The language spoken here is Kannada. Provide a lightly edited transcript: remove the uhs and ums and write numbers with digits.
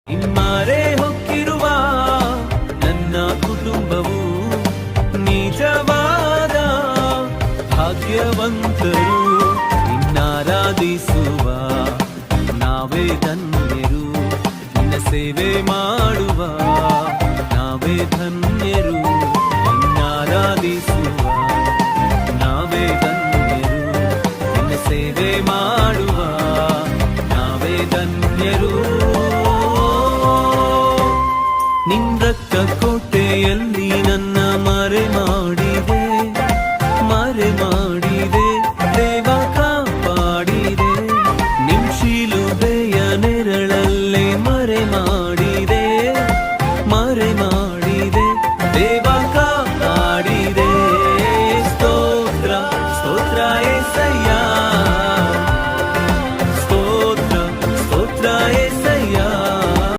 ನಿಮ್ಮಾರೆ ಹೊಕ್ಕಿರುವ ನನ್ನ ಕುಟುಂಬವು ನಿಜವಾದ ಭಾಗ್ಯವಂತರು. ನಿನ್ನಾರಾಧಿಸುವ ನಾವೇ ಧನ್ಯರು, ನಿನ್ನ ಸೇವೆ ಮಾಡುವ ನಾವೇ ಧನ್ಯರು. ನಿನ್ನಾರಾಧಿಸುವ ನಾವೇ ಧನ್ಯರು, ನಿನ್ನ ಸೇವೆ ಮಾಡುವ ನಾವೇ ಧನ್ಯರು. ನಿನ್ನ ಕೋಟೆಯಲ್ಲಿ ನನ್ನ ಮರೆ ಮಾಡಿದೆ ದೇವ ಕಾಪಾಡಿದೆ. ನಿಮ್ ಶಿಲುಬೆಯ ನೆರಳಲ್ಲೇ ಮರೆ ಮಾಡಿ